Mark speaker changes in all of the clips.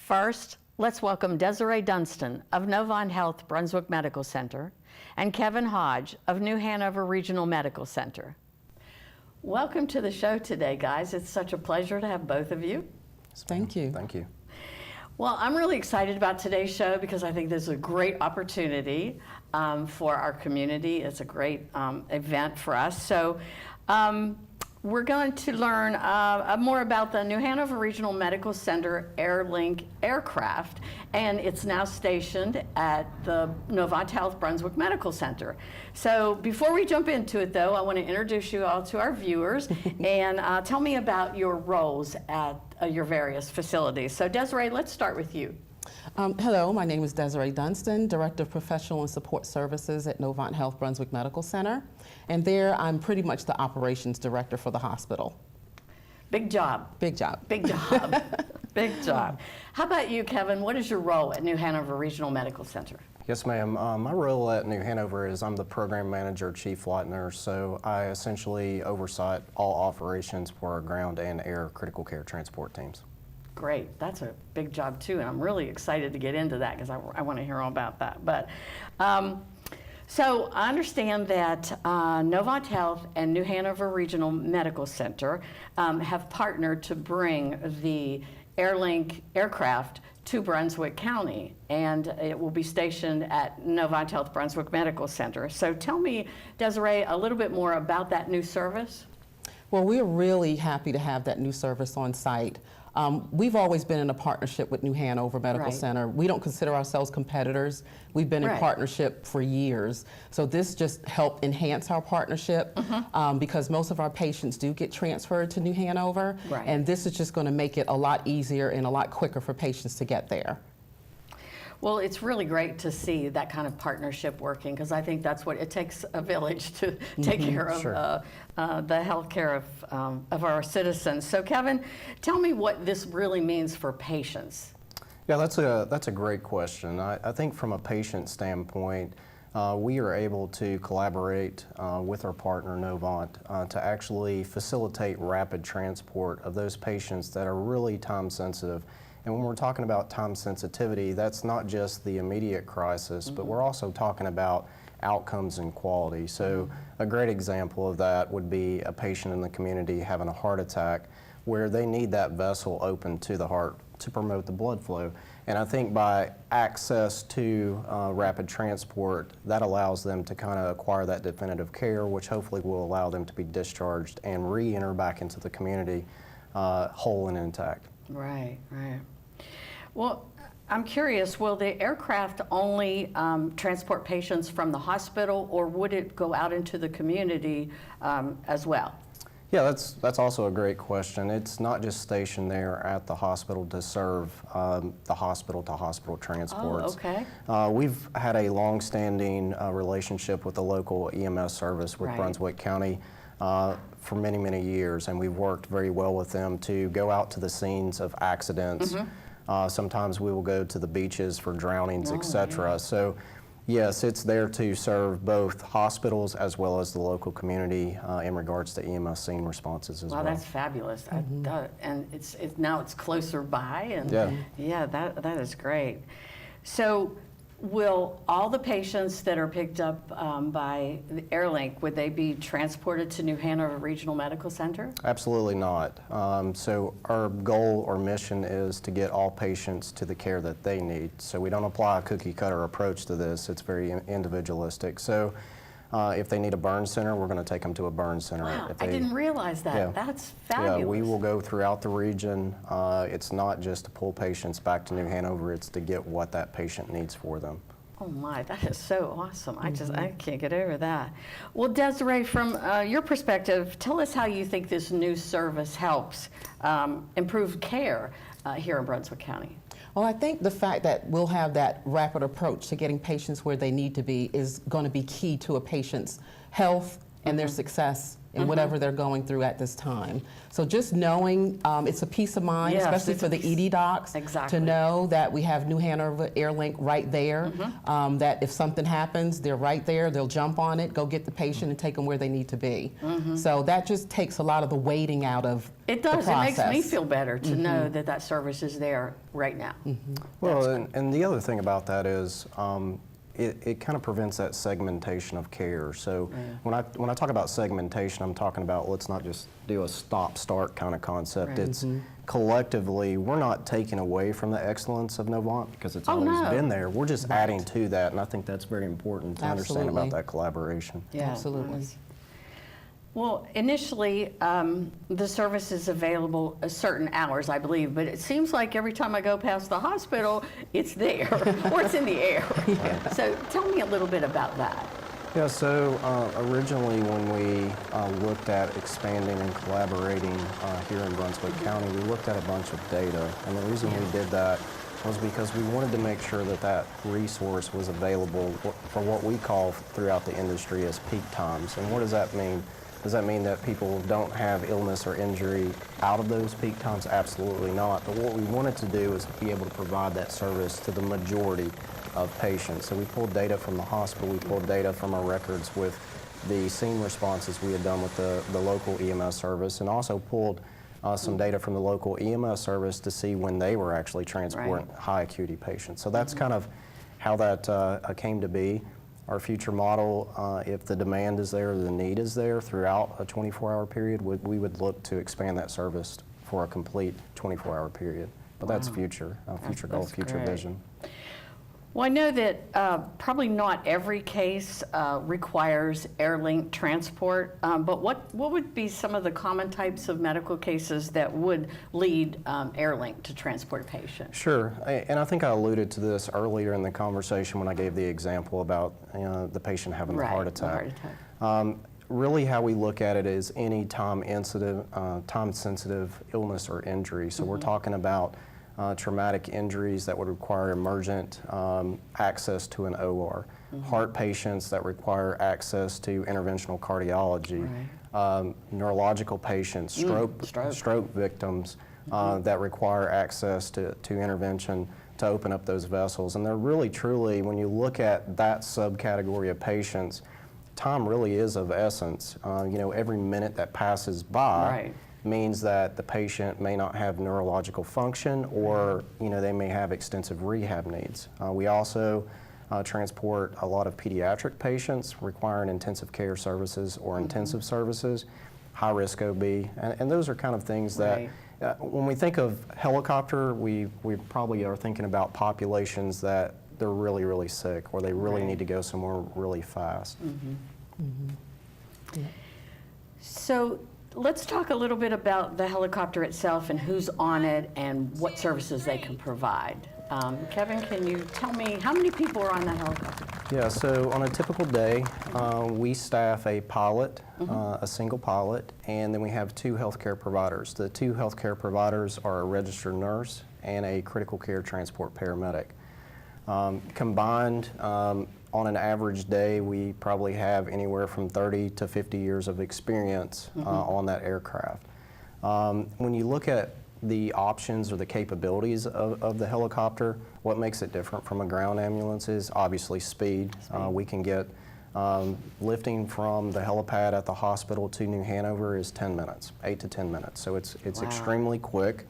Speaker 1: First, let's welcome Desiree Dunston of Novant Health Brunswick Medical Center and Kevin Hodge of New Hanover Regional Medical Center. Welcome to the show today, guys. It's such a pleasure to have both of you.
Speaker 2: Thank you.
Speaker 3: Thank you.
Speaker 1: Well, I'm really excited about today's show because I think this is a great opportunity for our community. It's a great event for us. So we're going to learn more about the New Hanover Regional Medical Center Airlink aircraft, and it's now stationed at the Novant Health Brunswick Medical Center. So before we jump into it, though, I want to introduce you all to our viewers and tell me about your roles at your various facilities. So Desiree, let's start with you.
Speaker 2: Hello, my name is Desiree Dunston, Director of Professional and Support Services at Novant Health Brunswick Medical Center. And there, I'm pretty much the operations director for the hospital.
Speaker 1: Big job.
Speaker 2: Big job.
Speaker 1: Big job. Big job. How about you, Kevin? What is your role at New Hanover Regional Medical Center?
Speaker 3: Yes, ma'am. My role at New Hanover is I'm the program manager, chief flight nurse, so I essentially oversight all operations for our ground and air critical care transport teams.
Speaker 1: Great. That's a big job, too, and I'm really excited to get into that because I want to hear all about that. But so I understand that Novant Health and New Hanover Regional Medical Center have partnered to bring the Airlink aircraft to Brunswick County, and it will be stationed at Novant Health Brunswick Medical Center. So tell me, Desiree, a little bit more about that new service.
Speaker 2: Well, we're really happy to have that new service on site. We've always been in a partnership with New Hanover Medical Center. We don't consider ourselves competitors. We've been in partnership for years. So this just helped enhance our partnership because most of our patients do get transferred to New Hanover. And this is just going to make it a lot easier and a lot quicker for patients to get there.
Speaker 1: Well, it's really great to see that kind of partnership working because I think that's what it takes, a village to take care of the health care of our citizens. So Kevin, tell me what this really means for patients.
Speaker 3: Yeah, that's a great question. I think from a patient standpoint, we are able to collaborate with our partner Novant to actually facilitate rapid transport of those patients that are really time sensitive. And when we're talking about time sensitivity, that's not just the immediate crisis, but we're also talking about outcomes and quality. So a great example of that would be a patient in the community having a heart attack where they need that vessel open to the heart to promote the blood flow. And I think by access to rapid transport, that allows them to kind of acquire that definitive care, which hopefully will allow them to be discharged and re-enter back into the community whole and intact.
Speaker 1: Right, right. Well, I'm curious, will the aircraft only transport patients from the hospital, or would it go out into the community as well?
Speaker 3: Yeah, that's also a great question. It's not just stationed there at the hospital to serve the hospital-to-hospital transports.
Speaker 1: Oh, okay.
Speaker 3: We've had a long-standing relationship with the local EMS service with Brunswick County for many, many years, and we've worked very well with them to go out to the scenes of accidents. Sometimes we will go to the beaches for drownings, etc. So yes, it's there to serve both hospitals as well as the local community in regards to EMS scene responses as well.
Speaker 1: Wow, that's fabulous. And now it's closer by, and yeah, that is great. So will all the patients that are picked up by the Airlink, would they be transported to New Hanover Regional Medical Center?
Speaker 3: Absolutely not. So our goal or mission is to get all patients to the care that they need. So we don't apply a cookie cutter approach to this. It's very individualistic. So if they need a burn center, we're going to take them to a burn center.
Speaker 1: Wow, I didn't realize that. Yeah. That's fabulous.
Speaker 3: Yeah, we will go throughout the region. It's not just to pull patients back to New Hanover, it's to get what that patient needs for them.
Speaker 1: Oh my, that is so awesome. I can't get over that. Well, Desiree, from your perspective, tell us how you think this new service helps improve care here in Brunswick County.
Speaker 2: Well, I think the fact that we'll have that rapid approach to getting patients where they need to be is going to be key to a patient's health and their success in whatever they're going through at this time. So just knowing, it's a peace of mind,
Speaker 1: Yes,
Speaker 2: especially for the ED docs,
Speaker 1: Exactly.
Speaker 2: to know that we have New Hanover Airlink right there, that if something happens, they're right there, they'll jump on it, go get the patient and take them where they need to be. So that just takes a lot of the waiting out of
Speaker 1: It does.
Speaker 2: the
Speaker 1: It
Speaker 2: process.
Speaker 1: makes me feel better to know that that service is there right now.
Speaker 3: Well, and the other thing about that is it kind of prevents that segmentation of care. So when I talk about segmentation, I'm talking about let's not just do a stop-start kind of concept.
Speaker 1: Right.
Speaker 3: It's collectively, we're not taking away from the excellence of Novant because it's always
Speaker 1: no.
Speaker 3: been there. We're just adding to that, and I think that's very important to understand
Speaker 2: Absolutely.
Speaker 3: about that collaboration.
Speaker 1: Yeah.
Speaker 2: Absolutely.
Speaker 1: Well, initially, the service is available at certain hours, I believe, but it seems like every time I go past the hospital, it's there, or it's in the air. So tell me a little bit about that.
Speaker 3: Yeah, so originally when we looked at expanding and collaborating here in Brunswick County, we looked at a bunch of data. And the reason we did that was because we wanted to make sure that that resource was available for what we call throughout the industry as peak times. And what does that mean? Does that mean that people don't have illness or injury out of those peak times? Absolutely not. But what we wanted to do is be able to provide that service to the majority of patients. So we pulled data from the hospital, we pulled data from our records with the scene responses we had done with the local EMS service, and also pulled some data from the local EMS service to see when they were actually transporting high acuity patients. So that's kind of how that came to be. Our future model, if the demand is there, the need is there throughout a 24-hour period, we would look to expand that service for a complete 24-hour period. But that's future goal,
Speaker 1: That's
Speaker 3: future
Speaker 1: great.
Speaker 3: vision.
Speaker 1: Well, I know that probably not every case requires Airlink transport, but what would be some of the common types of medical cases that would lead Airlink to transport a patient?
Speaker 3: Sure, and I think I alluded to this earlier in the conversation when I gave the example about the patient having the heart attack. Really how we look at it is any time-sensitive illness or injury. So we're talking about traumatic injuries that would require emergent access to an OR, heart patients that require access to interventional cardiology, neurological patients, stroke victims that require access to intervention to open up those vessels. And they're really, truly, when you look at that subcategory of patients, time really is of essence. Every minute that passes by means that the patient may not have neurological function, or they may have extensive rehab needs. We also transport a lot of pediatric patients requiring intensive care services or intensive services, high risk OB, and those are kind of things that when we think of helicopter, we probably are thinking about populations that they're really, really sick, or they really need to go somewhere really fast.
Speaker 1: So let's talk a little bit about the helicopter itself and who's on it and what services they can provide. Kevin, can you tell me how many people are on that helicopter?
Speaker 3: Yeah, so on a typical day, we staff a pilot, a single pilot, and then we have 2 healthcare providers. The 2 healthcare providers are a registered nurse and a critical care transport paramedic. Combined, on an average day, we probably have anywhere from 30 to 50 years of experience on that aircraft. When you look at the options or the capabilities of the helicopter, what makes it different from a ground ambulance is obviously speed. We can get lifting from the helipad at the hospital to New Hanover is 10 minutes, 8 to 10 minutes. So it's extremely quick.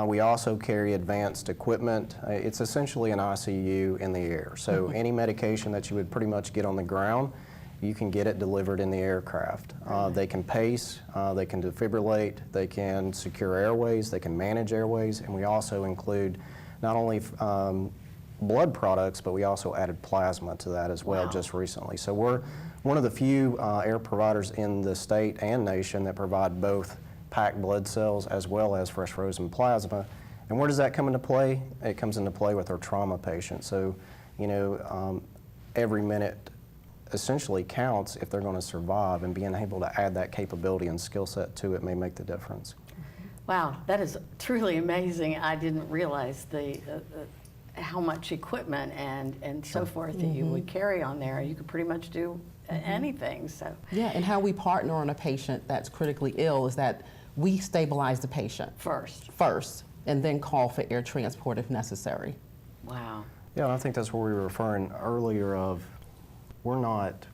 Speaker 3: We also carry advanced equipment. It's essentially an ICU in the air. So any medication that you would pretty much get on the ground, you can get it delivered in the aircraft. They can pace, they can defibrillate, they can secure airways, they can manage airways, and we also include not only blood products, but we also added plasma to that as well just recently. So we're one of the few air providers in the state and nation that provide both packed blood cells as well as fresh frozen plasma. And where does that come into play? It comes into play with our trauma patients. So, every minute essentially counts if they're going to survive, and being able to add that capability and skill set to it may make the difference.
Speaker 1: Wow, that is truly amazing. I didn't realize how much equipment and so forth that you would carry on there. You could pretty much do anything. So
Speaker 2: Yeah, and how we partner on a patient that's critically ill is that we stabilize the patient first, and then call for air transport if necessary.
Speaker 1: Wow.
Speaker 3: Yeah, and I think that's what we were referring earlier of, we're not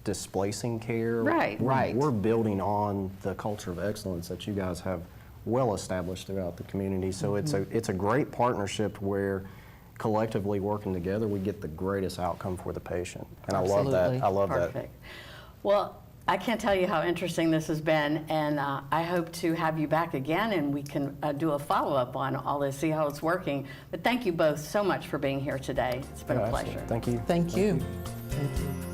Speaker 3: displacing care.
Speaker 1: Right.
Speaker 3: We're building on the culture of excellence that you guys have well established throughout the community. So it's a great partnership where collectively working together, we get the greatest outcome for the patient. And
Speaker 2: Absolutely.
Speaker 3: I love that.
Speaker 1: Perfect. Well, I can't tell you how interesting this has been, and I hope to have you back again and we can do a follow-up on all this, see how it's working. But thank you both so much for being here today. It's been a pleasure.
Speaker 3: Absolutely. Thank you.
Speaker 2: Thank you. Thank you.